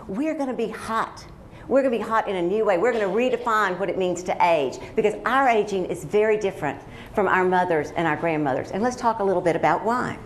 we're going to be hot. We're going to be hot in a new way. We're going to redefine what it means to age, because our aging is very different from our mothers and our grandmothers. And let's talk a little bit about why.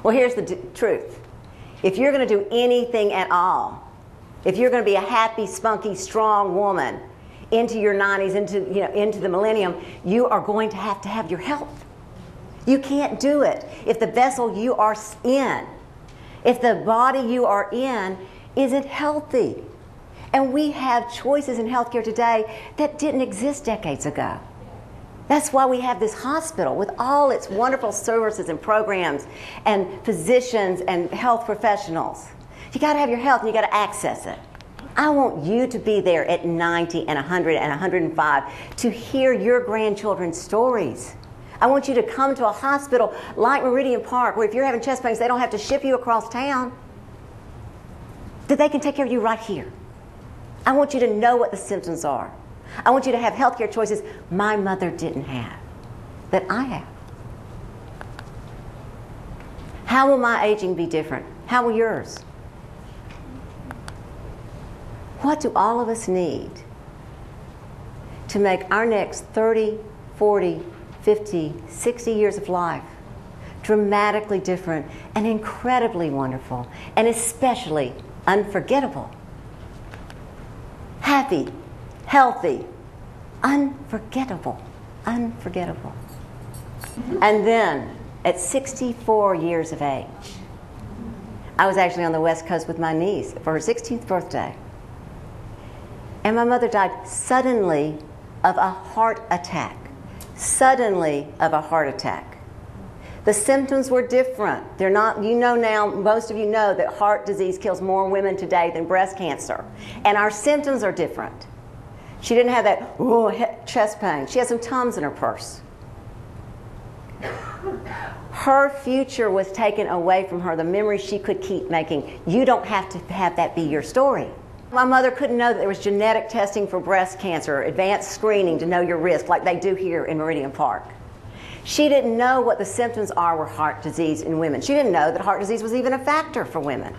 Well, here's the truth. If you're going to do anything at all, if you're going to be a happy, spunky, strong woman into your 90s, into the millennium, you are going to have your health. You can't do it if the vessel you are in, if the body you are in isn't healthy. And we have choices in healthcare today that didn't exist decades ago. That's why we have this hospital with all its wonderful services and programs and physicians and health professionals. You got to have your health and you got to access it. I want you to be there at 90 and 100 and 105 to hear your grandchildren's stories. I want you to come to a hospital like Meridian Park, where if you're having chest pains, they don't have to ship you across town, that they can take care of you right here. I want you to know what the symptoms are. I want you to have healthcare choices my mother didn't have, that I have. How will my aging be different? How will yours? What do all of us need to make our next 30, 40, 50, 60 years of life dramatically different and incredibly wonderful, and especially unforgettable? Happy, healthy, unforgettable, unforgettable. And then, at 64 years of age, I was actually on the West Coast with my niece for her 16th birthday. And my mother died suddenly of a heart attack. Suddenly of a heart attack. The symptoms were different. They're not, you know now, most of you know that heart disease kills more women today than breast cancer. And our symptoms are different. She didn't have that chest pain. She had some Tums in her purse. Her future was taken away from her, the memories she could keep making. You don't have to have that be your story. My mother couldn't know that there was genetic testing for breast cancer, advanced screening to know your risk, like they do here in Meridian Park. She didn't know what the symptoms are with heart disease in women. She didn't know that heart disease was even a factor for women.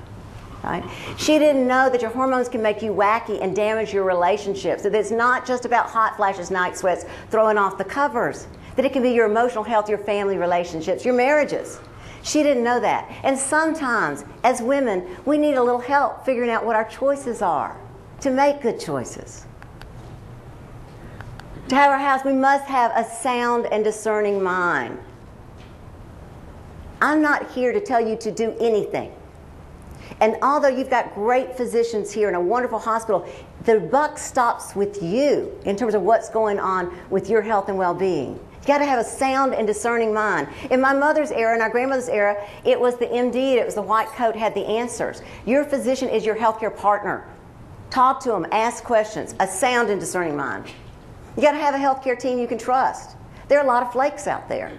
Right? She didn't know that your hormones can make you wacky and damage your relationships, that it's not just about hot flashes, night sweats, throwing off the covers, that it can be your emotional health, your family relationships, your marriages. She didn't know that. And sometimes, as women, we need a little help figuring out what our choices are to make good choices. To have our house, we must have a sound and discerning mind. I'm not here to tell you to do anything. And although you've got great physicians here in a wonderful hospital, the buck stops with you in terms of what's going on with your health and well-being. You got to have a sound and discerning mind. In my mother's era and our grandmother's era, it was the MD, it was the white coat had the answers. Your physician is your healthcare partner. Talk to them, ask questions, a sound and discerning mind. You got to have a healthcare team you can trust. There are a lot of flakes out there.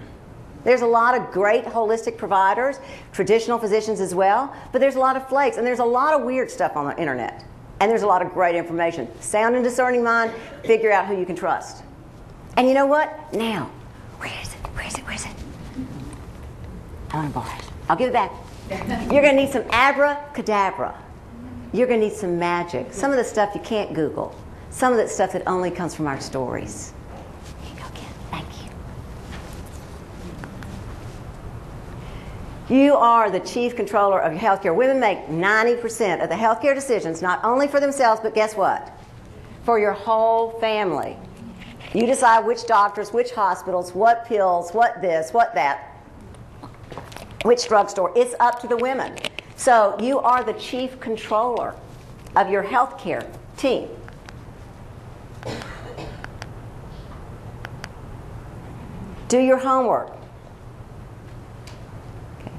There's a lot of great holistic providers, traditional physicians as well, but there's a lot of flakes, and there's a lot of weird stuff on the internet. And there's a lot of great information. Sound and discerning mind, figure out who you can trust. And you know what? Now, where is it? Where is it? Where is it? I want to borrow it. I'll give it back. You're going to need some abracadabra. You're going to need some magic. Some of the stuff you can't Google. Some of the stuff that only comes from our stories. Here you go, Ken. Thank you. You are the chief controller of your healthcare. Women make 90% of the healthcare decisions, not only for themselves, but guess what? For your whole family. You decide which doctors, which hospitals, what pills, what this, what that, which drugstore. It's up to the women. So you are the chief controller of your healthcare team. Do your homework. Okay.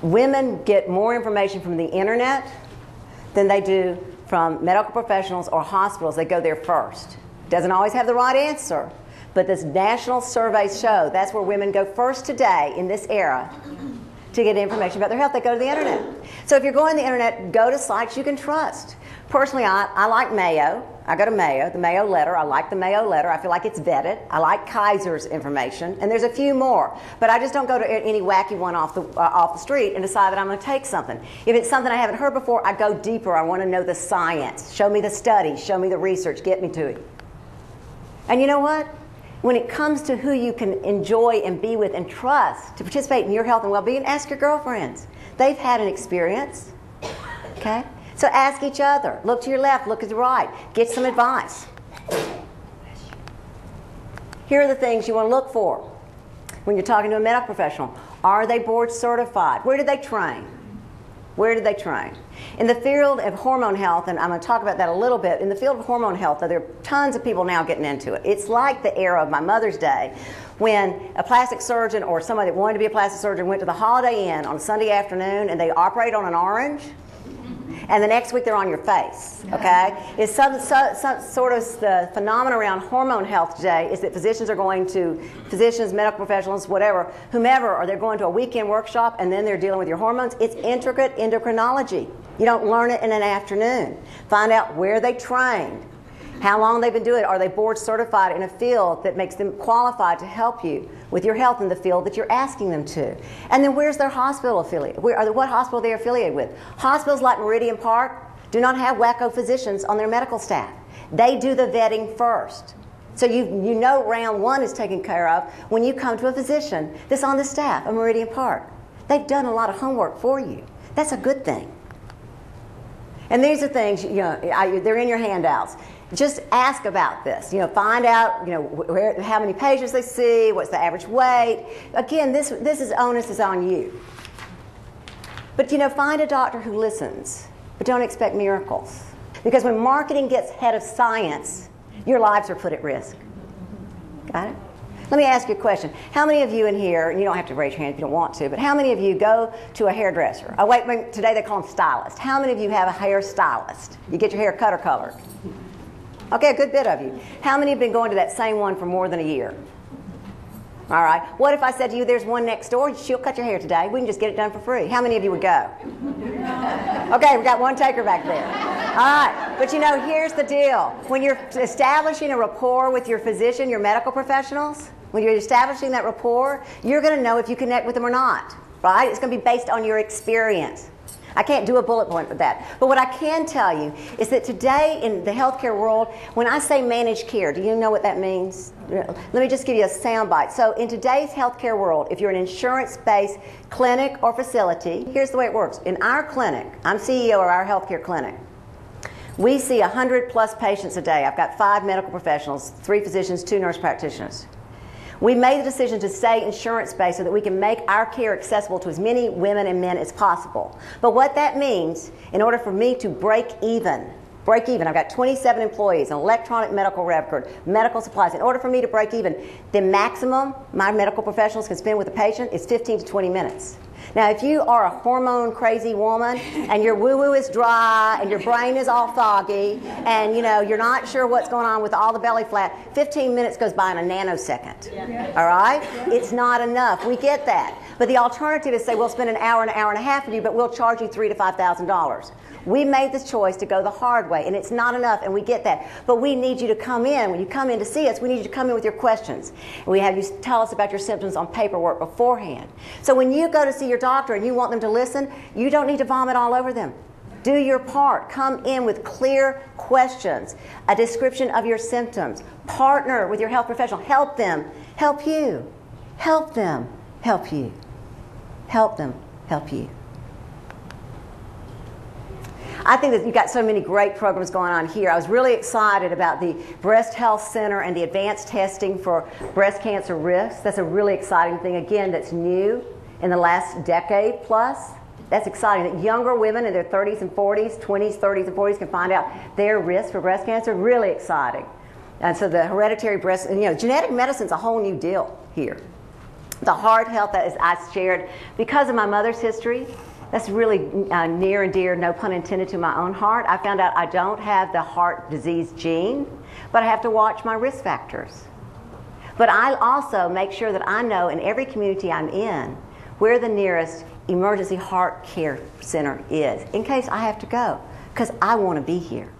Women get more information from the internet than they do from medical professionals or hospitals. They go there first. Doesn't always have the right answer, but this national surveys show that's where women go first today in this era to get information about their health. They go to the internet. So if you're going to the internet, go to sites you can trust. Personally, I like Mayo. I go to Mayo, the Mayo letter. I like the Mayo letter. I feel like it's vetted. I like Kaiser's information, and there's a few more. But I just don't go to any wacky one off the street and decide that I'm going to take something. If it's something I haven't heard before, I go deeper. I want to know the science. Show me the studies. Show me the research. Get me to it. And you know what? When it comes to who you can enjoy and be with and trust to participate in your health and well-being, ask your girlfriends. They've had an experience. Okay? So ask each other. Look to your left, look to the right. Get some advice. Here are the things you want to look for when you're talking to a medical professional. Are they board certified? Where did they train? Where did they train? In the field of hormone health, and I'm going to talk about that a little bit, in the field of hormone health, there are tons of people now getting into it. It's like the era of my mother's day when a plastic surgeon or somebody that wanted to be a plastic surgeon went to the Holiday Inn on a Sunday afternoon and they operate on an orange. And the next week they're on your face, okay? It's some sort of the phenomenon around hormone health today is that physicians, medical professionals, whatever, whomever, or they're going to a weekend workshop and then they're dealing with your hormones. It's intricate endocrinology. You don't learn it in an afternoon. Find out where they trained, how long they've been doing it. Are they board certified in a field that makes them qualified to help you with your health in the field that you're asking them to? And then where's their hospital affiliate? What hospital they're affiliated with? Hospitals like Meridian Park do not have wacko physicians on their medical staff. They do the vetting first. So you know round one is taken care of when you come to a physician that's on the staff of Meridian Park. They've done a lot of homework for you. That's a good thing. And these are things, they're in your handouts. Just ask about this. Find out, how many patients they see, what's the average weight. Again, this onus is on you. But find a doctor who listens, but don't expect miracles. Because when marketing gets ahead of science, your lives are put at risk. Got it? Let me ask you a question. How many of you in here, and you don't have to raise your hand if you don't want to, but how many of you go to a hairdresser? Oh, wait, today they call them stylists. How many of you have a hair stylist? You get your hair cut or colored? Okay, a good bit of you. How many have been going to that same one for more than a year? All right. What if I said to you, there's one next door, she'll cut your hair today. We can just get it done for free. How many of you would go? Okay, we got one taker back there. All right. But here's the deal. When you're establishing a rapport with your physician, your medical professionals, when you're establishing that rapport, you're going to know if you connect with them or not. Right? It's going to be based on your experience. I can't do a bullet point with that. But what I can tell you is that today in the healthcare world, when I say managed care, do you know what that means? Let me just give you a soundbite. So in today's healthcare world, if you're an insurance-based clinic or facility, here's the way it works. In our clinic, I'm CEO of our healthcare clinic. We see 100+ patients a day. I've got 5 medical professionals, 3 physicians, 2 nurse practitioners. We made the decision to stay insurance-based so that we can make our care accessible to as many women and men as possible. But what that means, in order for me to break even, I've got 27 employees, an electronic medical record, medical supplies. In order for me to break even, the maximum my medical professionals can spend with a patient is 15 to 20 minutes. Now, if you are a hormone crazy woman and your woo-woo is dry and your brain is all foggy and you're not sure what's going on with all the belly flat, 15 minutes goes by in a nanosecond. Yeah. All right? It's not enough. We get that. But the alternative is say we'll spend an hour and a half with you, but we'll charge you $3,000 to $5,000. We made this choice to go the hard way, and it's not enough, and we get that. But we need you to come in. When you come in to see us, we need you to come in with your questions. And we have you tell us about your symptoms on paperwork beforehand. So when you go to see your doctor and you want them to listen, you don't need to vomit all over them. Do your part. Come in with clear questions, a description of your symptoms. Partner with your health professional. Help them. Help you. Help them. Help you. Help them. Help you. I think that you've got so many great programs going on here. I was really excited about the Breast Health Center and the advanced testing for breast cancer risk. That's a really exciting thing, again, that's new in the last decade plus. That's exciting that younger women in their 30s and 40s, 20s, 30s and 40s can find out their risk for breast cancer. Really exciting. And so the hereditary breast, genetic medicine's a whole new deal here. The heart health that I shared, because of my mother's history, that's really near and dear, no pun intended, to my own heart. I found out I don't have the heart disease gene, but I have to watch my risk factors. But I also make sure that I know in every community I'm in where the nearest emergency heart care center is, in case I have to go, because I want to be here.